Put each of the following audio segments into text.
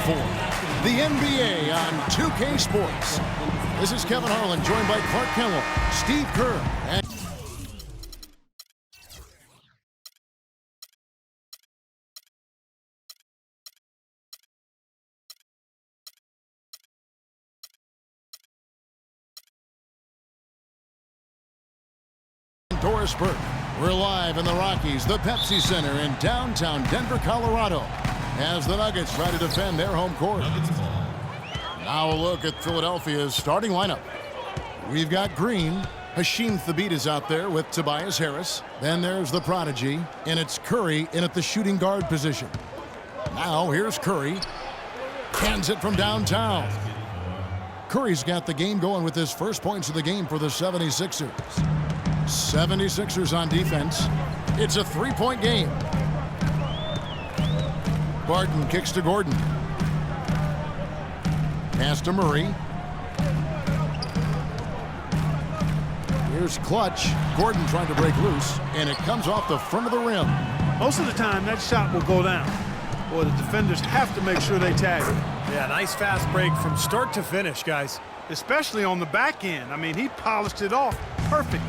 for the NBA on 2K Sports. This is Kevin Harlan, joined by Clark Kellogg, Steve Kerr, and Doris Burke. We're live in the Rockies, the Pepsi Center in downtown Denver, Colorado, as the Nuggets try to defend their home court. Now a look at Philadelphia's starting lineup. We've got Green. Hasheem Thabeet is out there with Tobias Harris. Then there's the prodigy, and it's Curry in at the shooting guard position. Now here's Curry. Cans it from downtown. Curry's got the game going with his first points of the game for the 76ers. 76ers on defense. It's a three-point game. Barton kicks to Gordon. Pass to Murray. Here's Clutch. Gordon trying to break loose, and it comes off the front of the rim. Most of the time, that shot will go down. Boy, the defenders have to make sure they tag it. Yeah, nice fast break from start to finish, guys. Especially on the back end. I mean, he polished it off perfectly.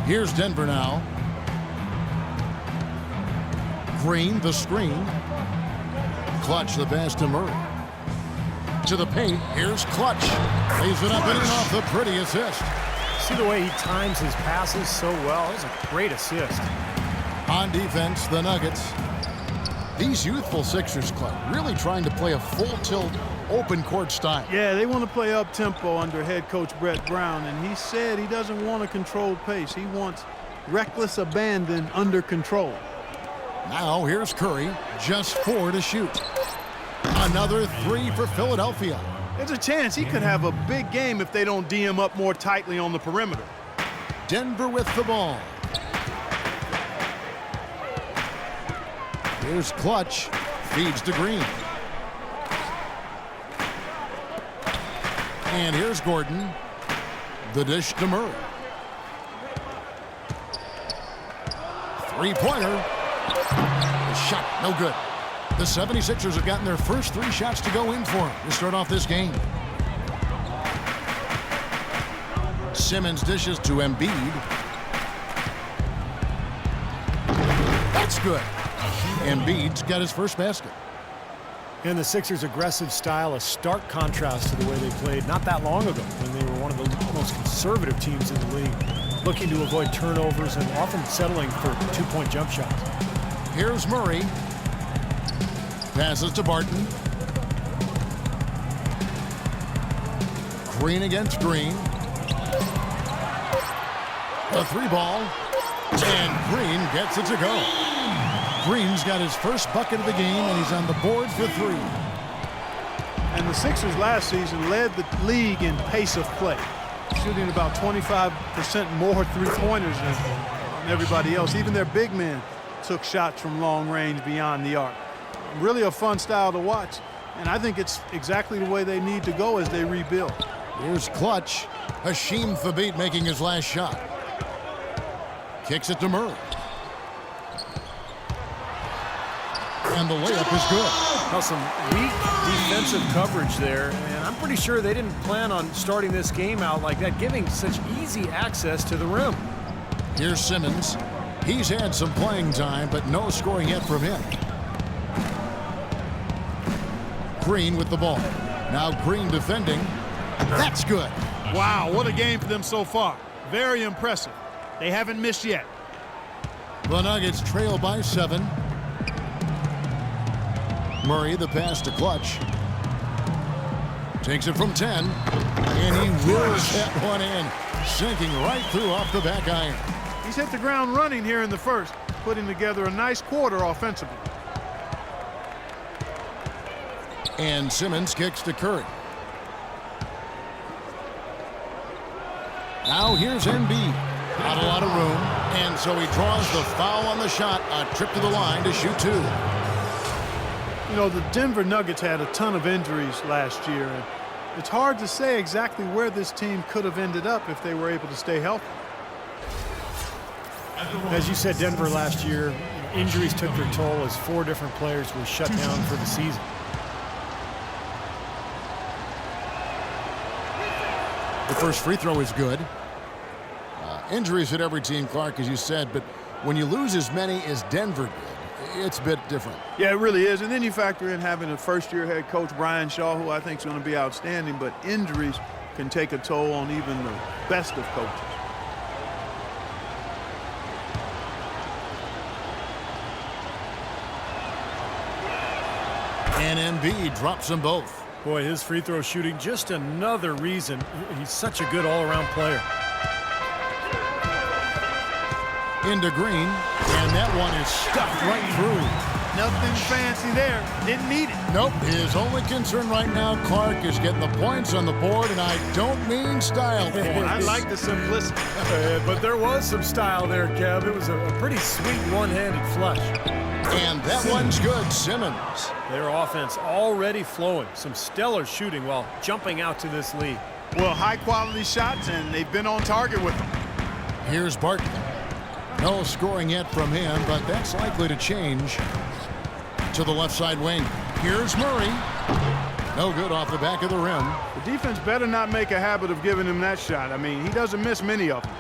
Here's Denver now. Green, the screen. Clutch, the pass to Murray. To the paint, here's Clutch. Lays it up and in off the pretty assist. See the way he times his passes so well? It was a great assist. On defense, the Nuggets. These youthful Sixers club really trying to play a full tilt, open court style. Yeah, they want to play up-tempo under head coach Brett Brown, and he said he doesn't want a controlled pace. He wants reckless abandon under control. Now here's Curry, just 4 to shoot. Another 3 for Philadelphia. There's a chance he could have a big game if they don't D him up more tightly on the perimeter. Denver with the ball. Here's Clutch, feeds to Green. And here's Gordon. The dish to Murray. Three-pointer. The shot, no good. The 76ers have gotten their first 3 shots to go in for them to start off this game. Simmons dishes to Embiid. That's good. Embiid's got his first basket. And the Sixers' aggressive style, a stark contrast to the way they played not that long ago when they were one of the most conservative teams in the league, looking to avoid turnovers and often settling for 2-point jump shots. Here's Murray. Passes to Barton. Green against Green. The 3-ball. And Green gets it to go. Green's got his first bucket of the game, and he's on the board for 3. And the Sixers last season led the league in pace of play, shooting about 25% more three-pointers than everybody else. Even their big men took shots from long range beyond the arc. Really a fun style to watch, and I think it's exactly the way they need to go as they rebuild. Here's Clutch. Hasheem Thabeet making his last shot. Kicks it to Murray. And the layup is good. Now some weak defensive coverage there, and I'm pretty sure they didn't plan on starting this game out like that, giving such easy access to the rim. Here's Simmons. He's had some playing time, but no scoring yet from him. Green with the ball. Now Green defending. That's good. Wow, what a game for them so far. Very impressive. They haven't missed yet. The Nuggets trail by 7. Murray, the pass to Clutch. Takes it from 10. And he whirls that one in, sinking right through off the back iron. He's hit the ground running here in the first, putting together a nice quarter offensively. And Simmons kicks to Curry. Now here's Embiid. Not a lot of room, and so he draws the foul on the shot. A trip to the line to shoot 2. You know, the Denver Nuggets had a ton of injuries last year, and it's hard to say exactly where this team could have ended up if they were able to stay healthy. As you said, Denver last year, injuries took their toll as 4 different players were shut down for the season. The first free throw is good. Injuries hit every team, Clark, as you said, but when you lose as many as Denver did, it's a bit different. Yeah, it really is. And then you factor in having a first-year head coach, Brian Shaw, who I think is going to be outstanding, but injuries can take a toll on even the best of coaches. And Embiid drops them both. Boy, his free throw shooting, just another reason he's such a good all-around player. Into Green, and that one is stuffed right through. Nothing fancy there. Didn't need it. Nope. His only concern right now, Clark, is getting the points on the board, and I don't mean style points. I like the simplicity. But there was some style there, Kev. It was a pretty sweet one-handed flush. And that one's good. Simmons. Their offense already flowing. Some stellar shooting while jumping out to this lead. Well, high-quality shots, and they've been on target with them. Here's Barton. No scoring yet from him, but that's likely to change. To the left side wing. Here's Murray. No good off the back of the rim. The defense better not make a habit of giving him that shot. I mean, he doesn't miss many of them.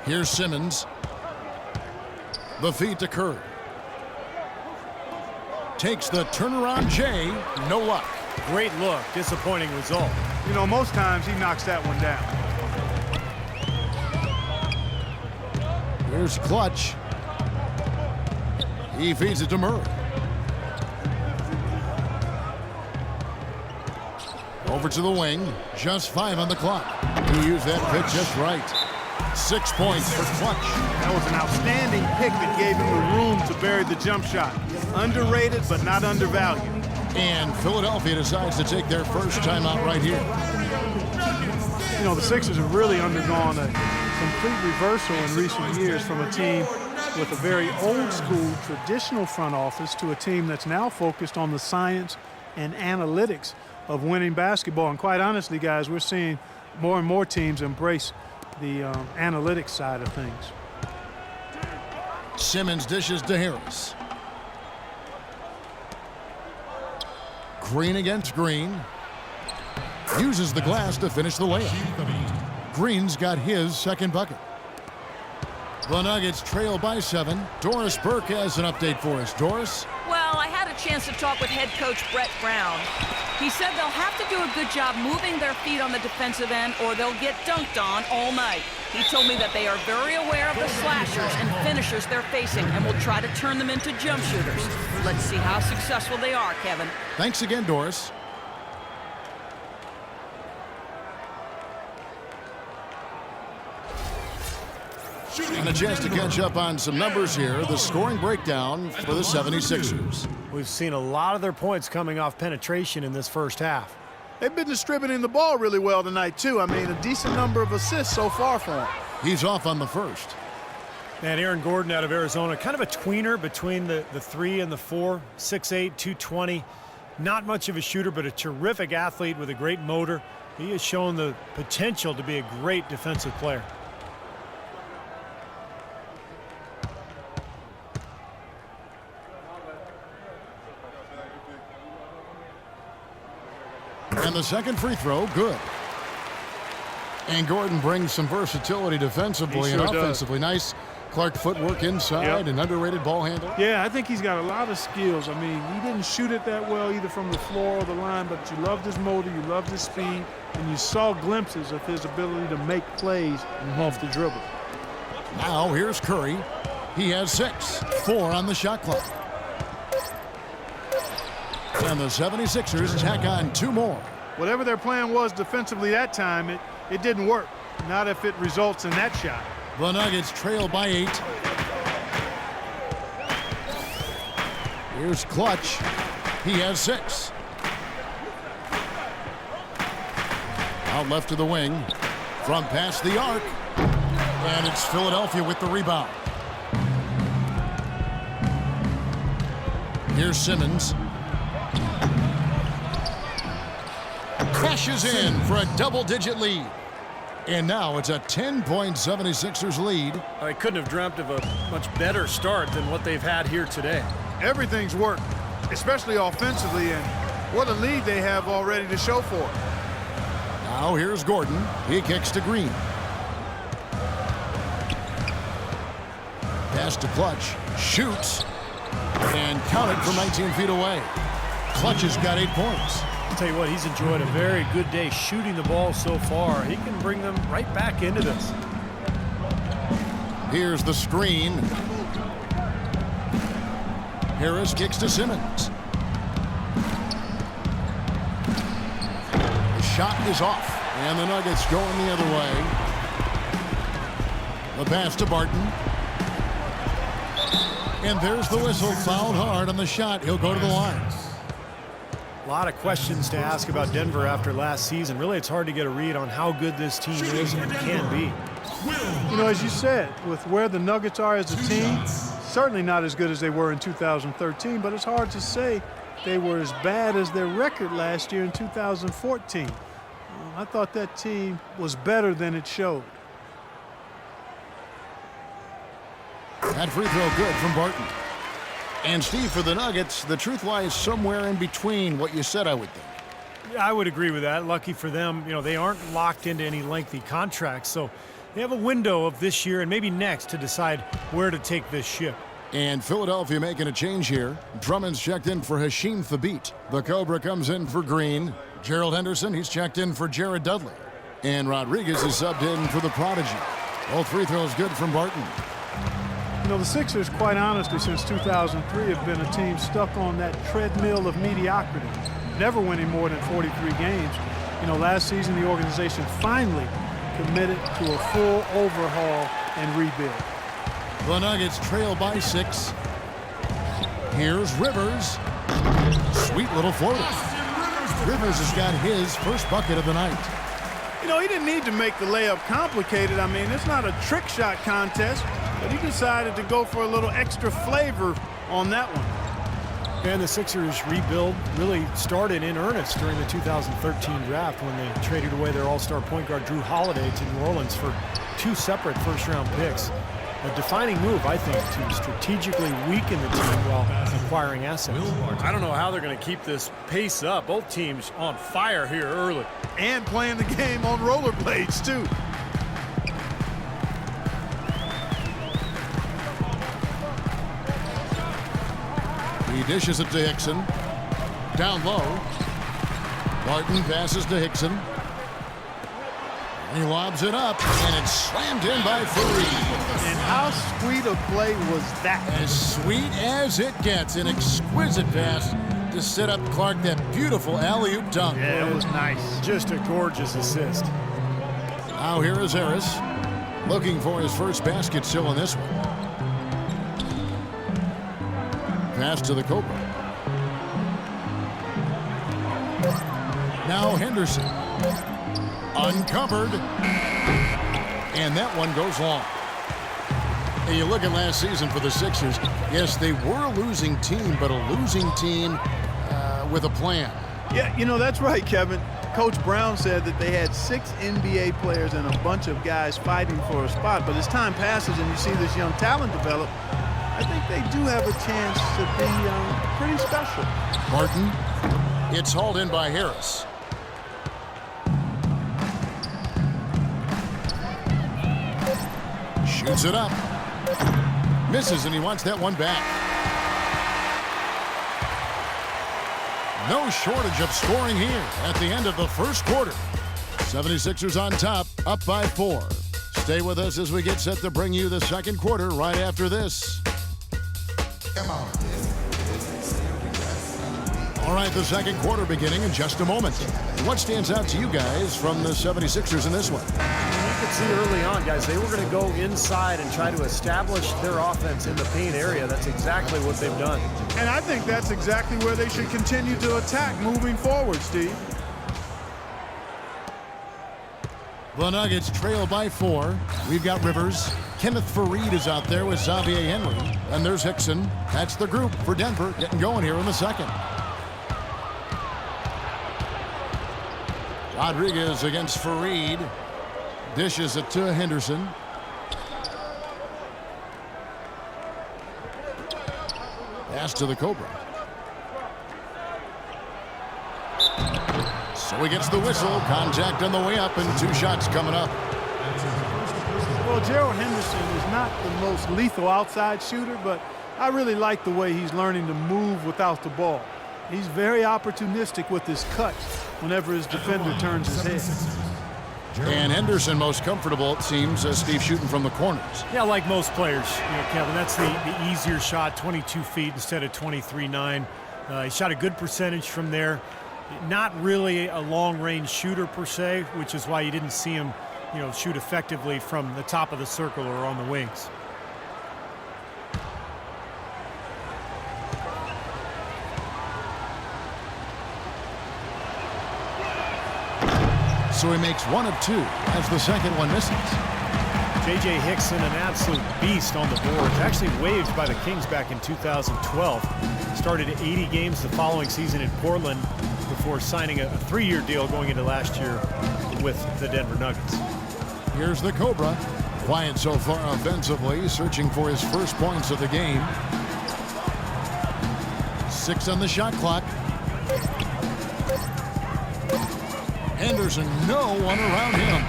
Here's Simmons. The feed to Curry. Takes the turnaround Jay. No luck. Great look. Disappointing result. You know, most times he knocks that one down. Here's Clutch. He feeds it to Murray. Over to the wing. Just 5 on the clock. He used that pitch just right. 6 points for Clutch. That was an outstanding pick that gave him the room to bury the jump shot. Underrated, but not undervalued. And Philadelphia decides to take their first timeout right here. You know, the Sixers have really undergone a complete reversal in recent years from a team with a very old-school, traditional front office to a team that's now focused on the science and analytics of winning basketball. And quite honestly, guys, we're seeing more and more teams embrace the analytics side of things. Simmons dishes to Harris. Green against Green. Uses the glass to finish the layup. Green's got his second bucket. The Nuggets trail by 7. Doris Burke has an update for us. Doris? Well, I had a chance to talk with head coach Brett Brown. He said they'll have to do a good job moving their feet on the defensive end or they'll get dunked on all night. He told me that they are very aware of the slashers and finishers they're facing and will try to turn them into jump shooters. Let's see how successful they are, Kevin. Thanks again, Doris. And a chance to catch up on some numbers here. The scoring breakdown for the 76ers. We've seen a lot of their points coming off penetration in this first half. They've been distributing the ball really well tonight, too. I mean, a decent number of assists so far for him. He's off on the first. And Aaron Gordon out of Arizona, kind of a tweener between the 3 and the 4, 6'8", 220. Not much of a shooter, but a terrific athlete with a great motor. He has shown the potential to be a great defensive player. And the second free throw, good. And Gordon brings some versatility defensively and offensively. Nice Clark footwork inside, an underrated ball handle. Yeah, I think he's got a lot of skills. I mean, he didn't shoot it that well either from the floor or the line, but you loved his motor, you loved his speed, and you saw glimpses of his ability to make plays off the dribble. Now here's Curry. He has 6, 4 on the shot clock. And the 76ers tack on 2 more. Whatever their plan was defensively that time, it didn't work. Not if it results in that shot. The Nuggets trail by 8. Here's Clutch. He has 6. Out left to the wing. From past the arc. And it's Philadelphia with the rebound. Here's Simmons. Crashes in for a double-digit lead. And now it's a 10-point 76ers lead. I couldn't have dreamt of a much better start than what they've had here today. Everything's worked, especially offensively, and What a lead they have already to show for it. Now here's Gordon. He kicks to Green. Pass to Clutch. Shoots. And counted from 19 feet away. Clutch has got 8 points. I'll tell you what, he's enjoyed a very good day shooting the ball so far. He can bring them right back into this. Here's the screen. Harris kicks to Simmons. The shot is off. And the Nuggets going the other way. The pass to Barton. And there's the whistle. Fouled hard on the shot. He'll go to the line. A lot of questions to ask about Denver after last season. Really, it's hard to get a read on how good this team is and can be. You know, as you said, with where the Nuggets are as a team, certainly not as good as they were in 2013, but it's hard to say they were as bad as their record last year in 2014. I thought that team was better than it showed. That free throw good from Barton. And Steve, for the Nuggets, the truth lies somewhere in between what you said, I would think. Yeah, I would agree with that. Lucky for them, you know, they aren't locked into any lengthy contracts, so they have a window of this year and maybe next to decide where to take this ship. And Philadelphia making a change here. Drummond's checked in for Hasheem Thabeet. The Cobra comes in for Green. Gerald Henderson, he's checked in for Jared Dudley. And Rodriguez is subbed in for the Prodigy. Both free throws good from Barton. You know, the Sixers, quite honestly, since 2003 have been a team stuck on that treadmill of mediocrity, never winning more than 43 games. You know, last season the organization finally committed to a full overhaul and rebuild. The Nuggets trail by 6. Here's Rivers. Sweet little floater. Rivers has got his first bucket of the night. You know, he didn't need to make the layup complicated. I mean, it's not a trick shot contest, but he decided to go for a little extra flavor on that one. And the Sixers rebuild really started in earnest during the 2013 draft when they traded away their all-star point guard Drew Holiday to New Orleans for 2 separate first-round picks. A defining move, I think, to strategically weaken the team while acquiring assets. I don't know how they're going to keep this pace up. Both teams on fire here early. And playing the game on rollerblades, too. He dishes it to Hickson. Down low. Barton passes to Hickson. He lobs it up, and it's slammed in by Fareed. And how sweet a play was that? As sweet as it gets. An exquisite pass to set up Clark, that beautiful alley-oop dunk. Yeah, it was nice. Just a gorgeous assist. Now here is Harris, looking for his first basket still in this one. Pass to the Cobra. Now Henderson. Uncovered. And that one goes long. And you look at last season for the Sixers. Yes, they were a losing team, but a losing team with a plan. Yeah, you know, that's right, Kevin. Coach Brown said that they had 6 NBA players and a bunch of guys fighting for a spot. But as time passes and you see this young talent develop, I think they do have a chance to be pretty special. Barton. It's hauled in by Harris. Shoots it up. Misses, and he wants that one back. No shortage of scoring here at the end of the first quarter. 76ers on top, up by 4. Stay with us as we get set to bring you the second quarter right after this. Come on. All right, the second quarter beginning in just a moment. What stands out to you guys from the 76ers in this one? You could see early on, guys, they were going to go inside and try to establish their offense in the paint area. That's exactly what they've done. And I think that's exactly where they should continue to attack moving forward, Steve. The Nuggets trail by 4. We've got Rivers. Kenneth Fareed is out there with Xavier Henry. And there's Hickson. That's the group for Denver getting going here in the second. Rodriguez against Fareed. Dishes it to Henderson. Pass to the Cobra. So he gets the whistle. Contact on the way up and 2 shots coming up. Well, Gerald Henderson is not the most lethal outside shooter, but I really like the way he's learning to move without the ball. He's very opportunistic with his cuts whenever his defender turns his head. And Henderson most comfortable, it seems, as Steve, shooting from the corners. Yeah, like most players, Kevin, that's the easier shot, 22 feet instead of 23.9. He shot a good percentage from there. Not really a long-range shooter per se, which is why you didn't see him, shoot effectively from the top of the circle or on the wings. So he makes 1 of 2 as the second one misses. J.J. Hickson, an absolute beast on the boards. Actually waived by the Kings back in 2012. Started 80 games the following season in Portland before signing a 3-year deal going into last year with the Denver Nuggets. Here's the Cobra. Quiet so far offensively, searching for his first points of the game. 6 on the shot clock. Henderson, no one around him.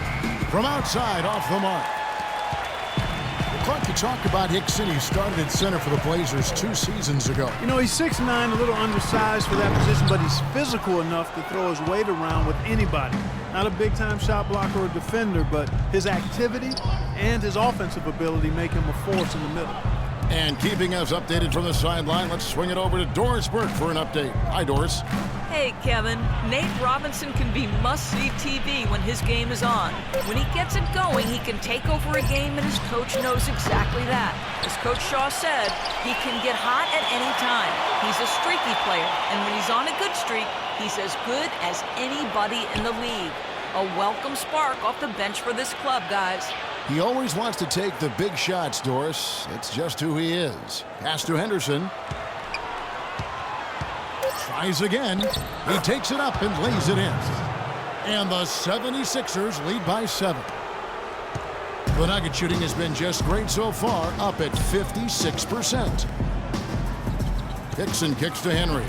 From outside, off the mark. Clark, you talk about Hickson. He started at center for the Blazers 2 seasons ago. He's 6'9", a little undersized for that position, but he's physical enough to throw his weight around with anybody. Not a big-time shot blocker or defender, but his activity and his offensive ability make him a force in the middle. And keeping us updated from the sideline, let's swing it over to Doris Burke for an update. Hi, Doris. Hey, Kevin. Nate Robinson can be must-see TV when his game is on. When he gets it going, he can take over a game, and his coach knows exactly that. As Coach Shaw said, he can get hot at any time. He's a streaky player, and when he's on a good streak, he's as good as anybody in the league. A welcome spark off the bench for this club, guys. He always wants to take the big shots, Doris. It's just who he is. Pass to Henderson. Tries again. He takes it up and lays it in. And the 76ers lead by 7. The Nugget shooting has been just great so far, up at 56%. Hickson kicks to Henry.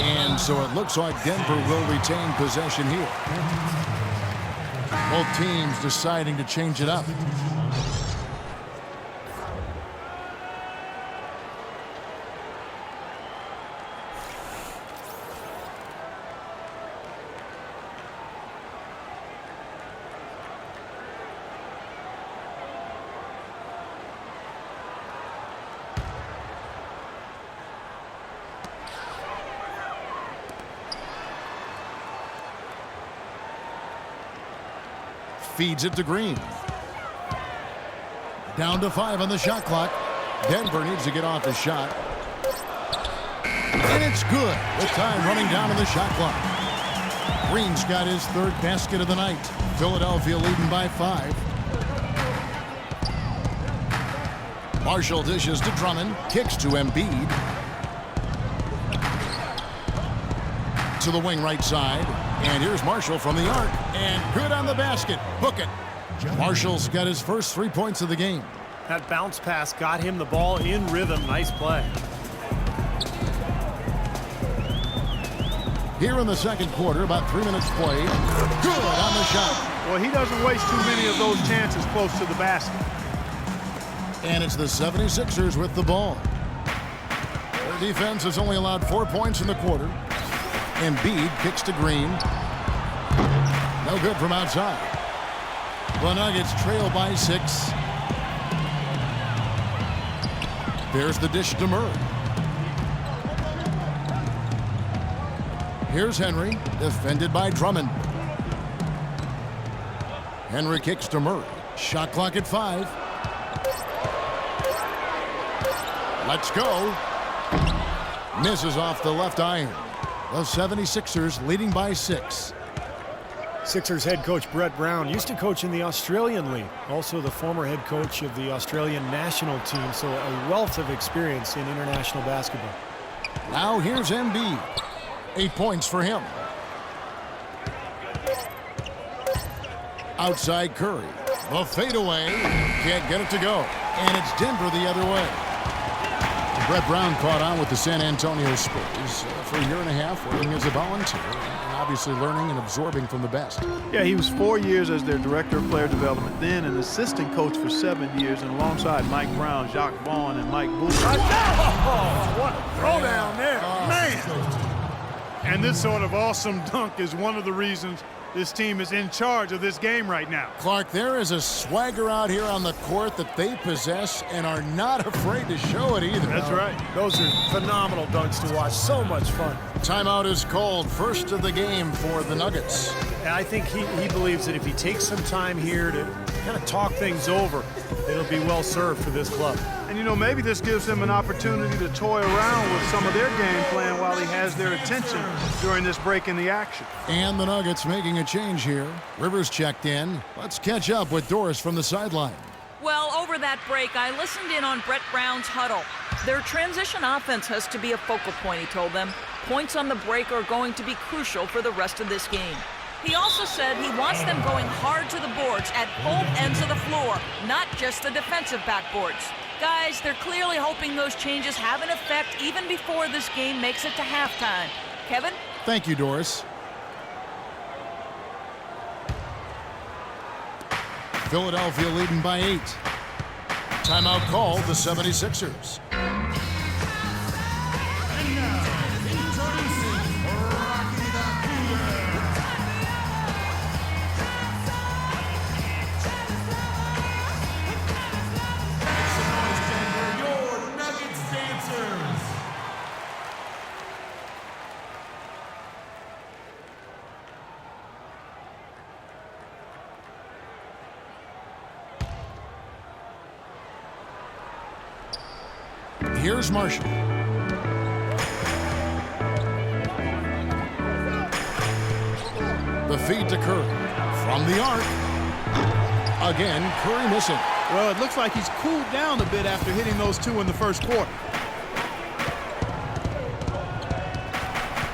And so it looks like Denver will retain possession here. Both teams deciding to change it up. Feeds it to Green. Down to 5 on the shot clock. Denver needs to get off his shot. And it's good with time running down on the shot clock. Green's got his 3rd basket of the night. Philadelphia leading by 5. Marshall dishes to Drummond. Kicks to Embiid. To the wing right side. And here's Marshall from the arc. And good on the basket. Book it. Marshall's got his first 3 points of the game. That bounce pass got him the ball in rhythm. Nice play. Here in the second quarter, about 3 minutes played. Good on the shot. Well, he doesn't waste too many of those chances close to the basket. And it's the 76ers with the ball. Their defense has only allowed 4 points in the quarter. Embiid kicks to Green. No good from outside. The Nuggets trail by 6. There's the dish to Murray. Here's Henry, defended by Drummond. Henry kicks to Murray. Shot clock at 5. Let's go. Misses off the left iron. The 76ers leading by 6. Sixers head coach Brett Brown used to coach in the Australian League, also the former head coach of the Australian national team, so a wealth of experience in international basketball. Now here's Embiid. 8 points for him. Outside Curry. The fadeaway. Can't get it to go. And it's Denver the other way. Brett Brown caught on with the San Antonio Spurs for a year and a half, working as a volunteer, and obviously learning and absorbing from the best. Yeah, he was 4 years as their director of player development, then an assistant coach for 7 years, and alongside Mike Brown, Jacques Vaughn, and Mike Booth. Oh, what a throwdown there, man! And this sort of awesome dunk is one of the reasons this team is in charge of this game right now. Clark, there is a swagger out here on the court that they possess and are not afraid to show it either. That's right. Those are phenomenal dunks to watch. So much fun. Timeout is called. First of the game for the Nuggets. And I think he believes that if he takes some time here to kind of talk things over, it'll be well served for this club. And, you know, maybe this gives him an opportunity to toy around with some of their game plan while he has their attention during this break in the action. And the Nuggets making a change here. Rivers checked in. Let's catch up with Doris from the sideline. Well, over that break, I listened in on Brett Brown's huddle. Their transition offense has to be a focal point, he told them. Points on the break are going to be crucial for the rest of this game. He also said he wants them going hard to the boards at both ends of the floor, not just the defensive backboards. Guys, they're clearly hoping those changes have an effect even before this game makes it to halftime. Kevin? Thank you, Doris. Philadelphia leading by 8. Timeout called the 76ers. Here's Marshall. The feed to Curry. From the arc. Again, Curry missing. Well, it looks like he's cooled down a bit after hitting those 2 in the first quarter.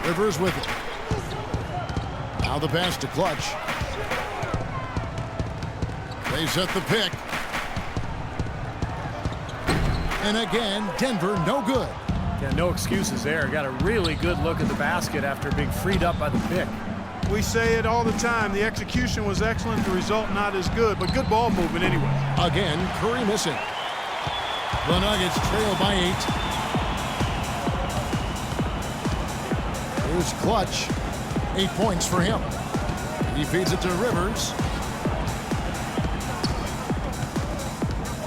Rivers with it. Now the pass to Clutch. They set the pick. And again, Denver no good. Yeah, no excuses there. Got a really good look at the basket after being freed up by the pick. We say it all the time. The execution was excellent, the result not as good, but good ball movement anyway. Again, Curry missing. The Nuggets trail by 8. Here's Clutch. 8 points for him. He feeds it to Rivers.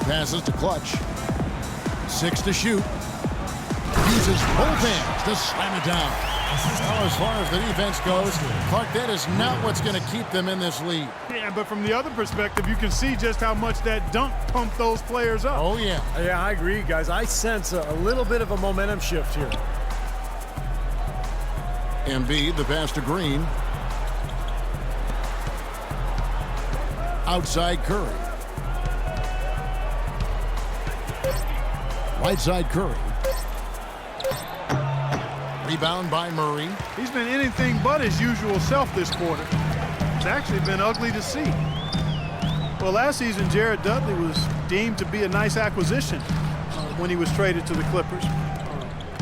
Passes to Clutch. 6 to shoot. Uses both hands to slam it down. Well, as far as the defense goes, Clark, that is not what's going to keep them in this lead. Yeah, but from the other perspective, you can see just how much that dunk pumped those players up. Oh, yeah. Yeah, I agree, guys. I sense a little bit of a momentum shift here. Embiid, the pass to Green. Outside Curry. Right side Curry. Rebound by Murray. He's been anything but his usual self this quarter. It's actually been ugly to see. Well, last season, Jared Dudley was deemed to be a nice acquisition when he was traded to the Clippers.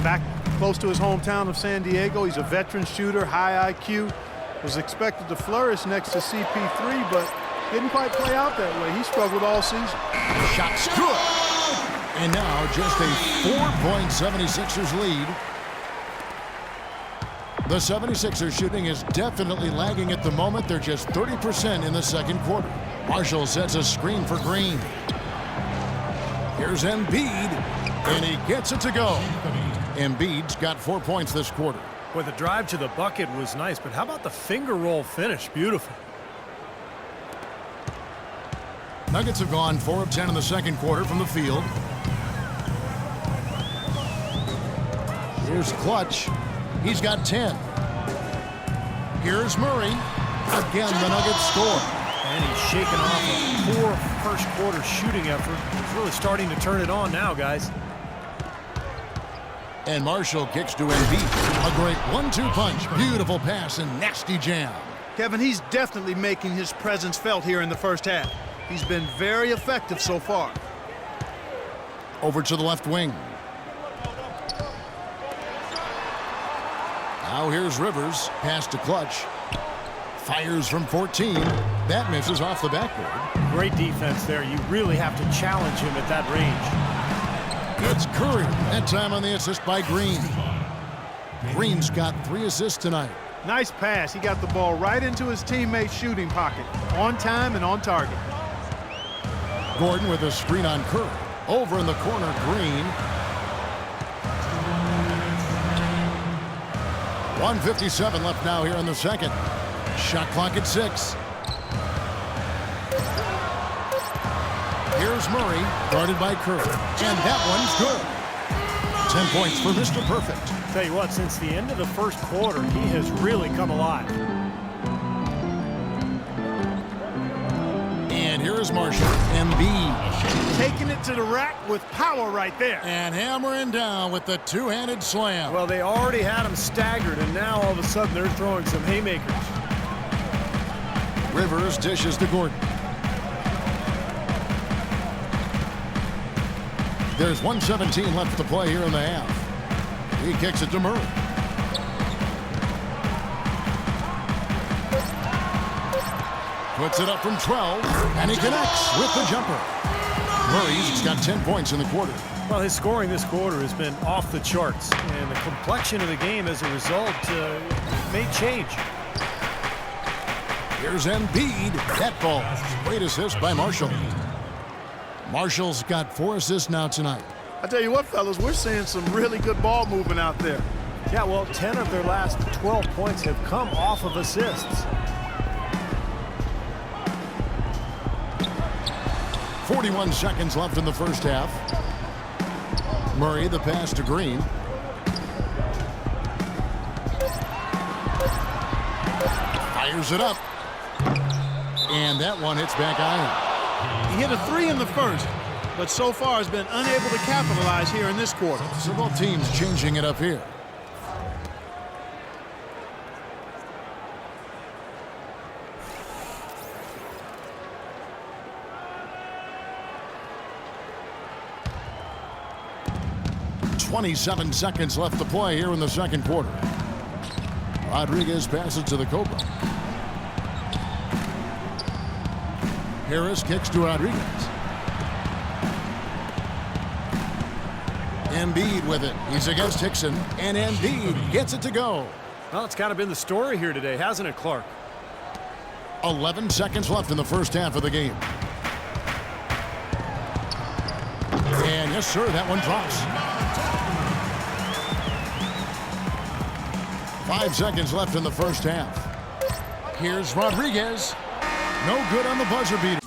Back close to his hometown of San Diego, he's a veteran shooter, high IQ. Was expected to flourish next to CP3, but didn't quite play out that way. He struggled all season. Shot's good. And now just a 4-point 76ers lead. The 76ers shooting is definitely lagging at the moment. They're just 30% in the second quarter. Marshall sets a screen for Green. Here's Embiid, and he gets it to go. Embiid's got 4 points this quarter. Boy, the drive to the bucket was nice, but how about the finger roll finish? Beautiful. Nuggets have gone 4 of 10 in the second quarter from the field. Here's Clutch. He's got 10. Here's Murray. Again, the Nuggets score. And he's shaking off a poor first quarter shooting effort. He's really starting to turn it on now, guys. And Marshall kicks to Embiid. A great 1-2 punch. Beautiful pass and nasty jam. Kevin, he's definitely making his presence felt here in the first half. He's been very effective so far. Over to the left wing. Now here's Rivers. Pass to Clutch. Fires from 14. That misses off the backboard. Great defense there. You really have to challenge him at that range. It's Curry. That time on the assist by Green. Green's got 3 assists tonight. Nice pass. He got the ball right into his teammate's shooting pocket. On time and on target. Gordon with a screen on Curry. Over in the corner, Green. 1:57 left now here in the second. Shot clock at 6. Here's Murray, guarded by Curry. And that one's good. 10 points for Mr. Perfect. Tell you what, since the end of the first quarter, he has really come alive. And here's Marshall. Embiid. Taking it to the rack with power right there. And hammering down with the two-handed slam. Well, they already had him staggered, and now all of a sudden they're throwing some haymakers. Rivers dishes to Gordon. There's 1:17 left to play here in the half. He kicks it to Murray. Puts it up from 12, and he connects with the jumper. Murray's got 10 points in the quarter. Well, his scoring this quarter has been off the charts, and the complexion of the game as a result may change. Here's Embiid. That ball. Great assist by Marshall. Marshall's got 4 assists now tonight. I tell you what, fellas, we're seeing some really good ball movement out there. Yeah, well, 10 of their last 12 points have come off of assists. 41 seconds left in the first half. Murray, the pass to Green. Fires it up. And that one hits back iron. He hit a 3 in the first, but so far has been unable to capitalize here in this quarter. So both teams changing it up here. .27 seconds left to play here in the second quarter. Rodriguez passes to the Cobra. Harris kicks to Rodriguez. Embiid with it. He's against Hickson, and Embiid gets it to go. Well, it's kind of been the story here today, hasn't it, Clark? 11 seconds left in the first half of the game. And yes, sir, that one drops. 5 seconds left in the first half. Here's Rodriguez. No good on the buzzer beater.